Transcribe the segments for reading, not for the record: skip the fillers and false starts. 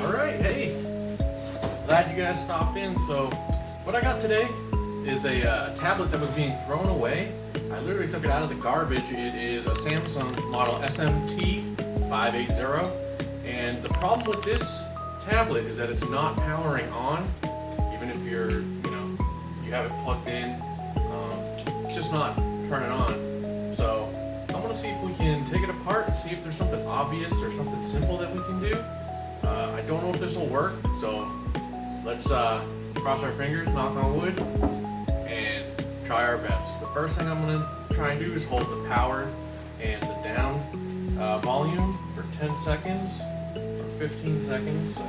Alright, hey, glad you guys stopped in. So what I got today is a tablet that was being thrown away. I literally took it out of the garbage. It is a Samsung model SMT580, and the problem with this tablet is that it's not powering on, even if you have it plugged in. It's just not turning on. So I'm gonna see if we can take it apart and see if there's something obvious or something simple that we can do. I don't know if this will work, so let's cross our fingers, knock on wood, and try our best. The first thing I'm going to try and do is hold the power and the down volume for 10 seconds or 15 seconds. So.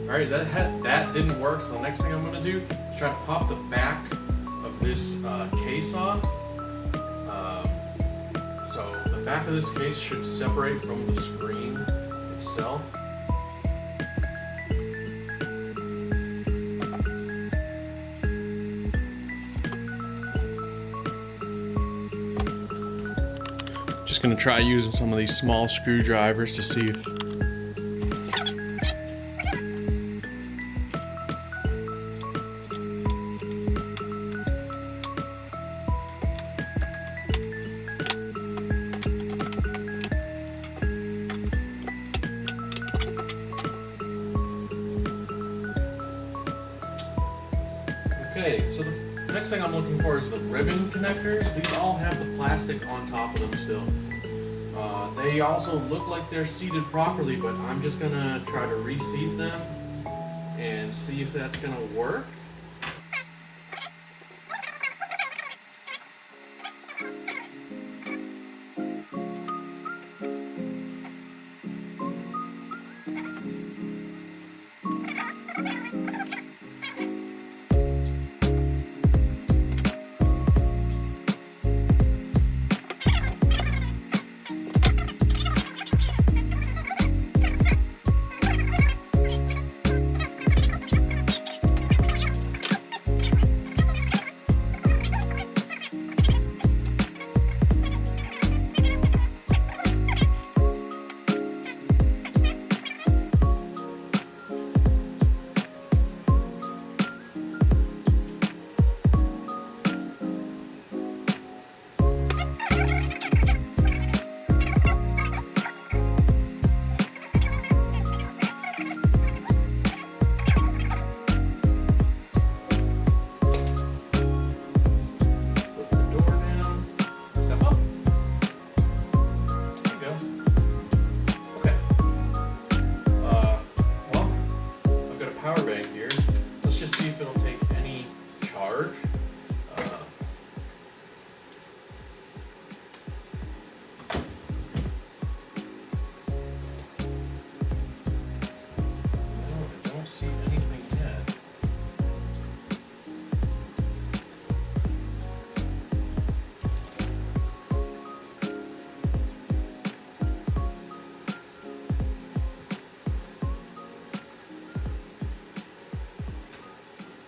Alright, that didn't work, so the next thing I'm going to do is try to pop the back of this case off. So the back of this case should separate from the screen itself. Just gonna try using some of these small screwdrivers to see if Okay, so the next thing I'm looking for is the ribbon connectors. These all have the plastic on top of them still. They also look like they're seated properly, but I'm just gonna try to reseat them and see if that's gonna work. Power bank here. Let's just see if it'll take any charge. No, I don't see anything yet.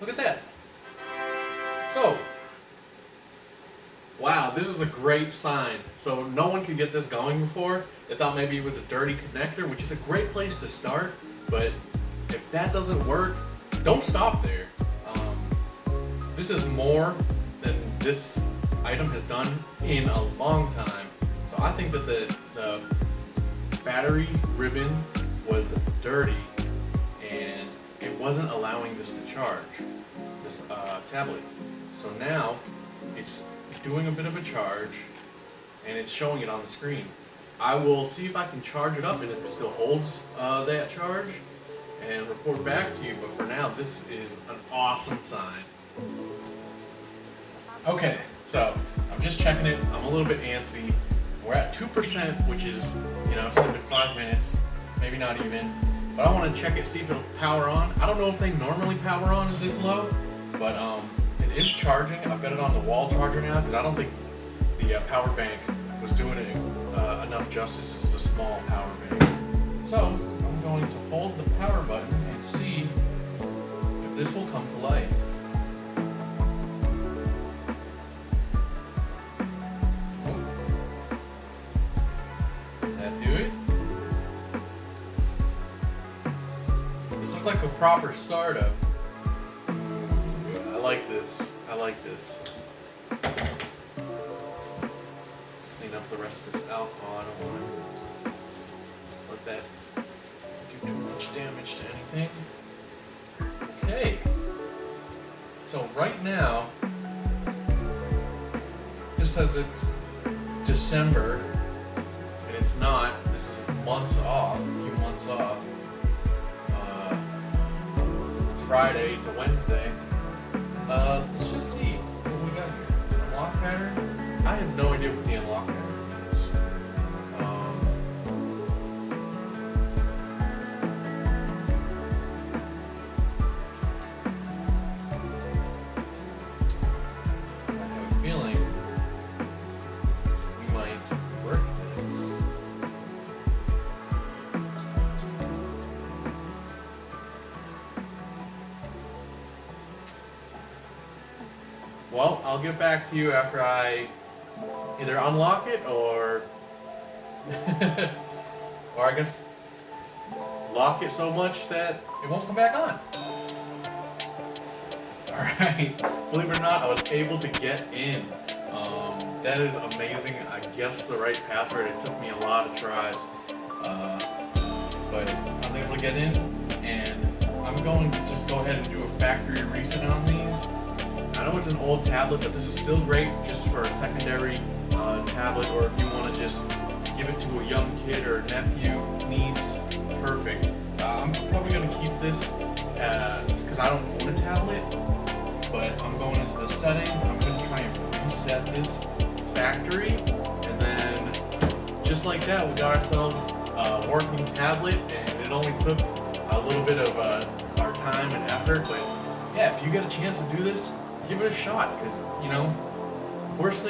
Look at that. So, wow, this is a great sign. So no one could get this going before. They thought maybe it was a dirty connector, which is a great place to start. But if that doesn't work, don't stop there. This is more than this item has done in a long time. So I think that the battery ribbon was dirty and it wasn't allowing this to charge, this tablet. So now it's doing a bit of a charge and it's showing it on the screen. I will see if I can charge it up and if it still holds that charge and report back to you, but for now this is an awesome sign. Okay, so I'm just checking it. I'm a little bit antsy. We're at 2%, which is, it's only been 5 minutes, maybe not even. But I want to check it, see if it'll power on. I don't know if they normally power on this low, but it is charging. I've got it on the wall charger now because I don't think the power bank was doing it enough justice. This is a small power bank. So I'm going to hold the power button and see if this will come to life. Did that do it? looks like a proper startup. I like this. I like this. Let's clean up the rest of this alcohol. I don't want to let that do too much damage to anything. Okay. So right now, this says it's December, and it's not. This is months off, a few months off. Since it's Friday, it's a Wednesday. Let's just see what we got here. Unlock pattern? I have no idea what the unlock pattern is. I have a feeling we might work this. Well, I'll get back to you after I either unlock it or or I guess lock it so much that it won't come back on. Alright, believe it or not, I was able to get in. That is amazing. I guessed the right password. It took me a lot of tries. But I was able to get in, and I'm going to just go ahead and do a factory reset on these. I know it's an old tablet, but this is still great just for a secondary tablet, or if you want to just give it to a young kid or nephew, niece, perfect. I'm probably going to keep this because I don't own a tablet, but I'm going into the settings. I'm going to try and reset this factory, and then just like that, we got ourselves a working tablet, and it only took a little bit of our time and effort, but yeah, if you get a chance to do this, give it a shot, because, you know, worst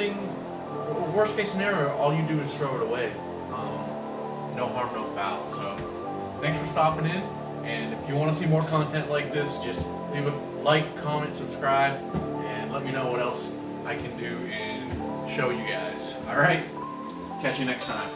case scenario, all you do is throw it away. No harm, no foul. So thanks for stopping in, and if you want to see more content like this, just leave a like, comment, subscribe, and let me know what else I can do and show you guys. Alright, catch you next time.